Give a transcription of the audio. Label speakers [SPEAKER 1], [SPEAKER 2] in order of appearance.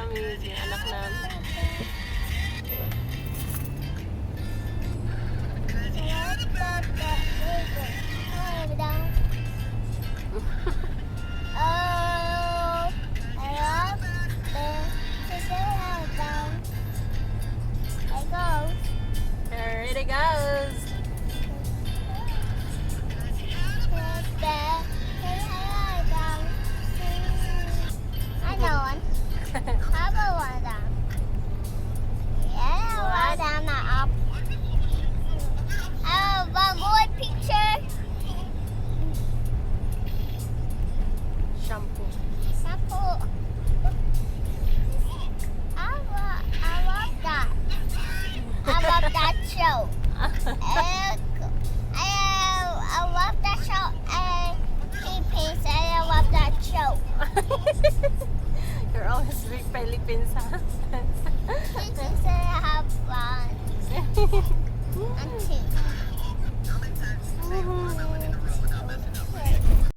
[SPEAKER 1] namin, yung anak namin. There it goes.
[SPEAKER 2] I know one. How about one of them? Yeah, one of them are up. One more picture.
[SPEAKER 1] Shampoo.
[SPEAKER 2] Shampoo. I love that. I love that show. I love that show. Philippines, I love that show.
[SPEAKER 1] You're always Philippines, huh?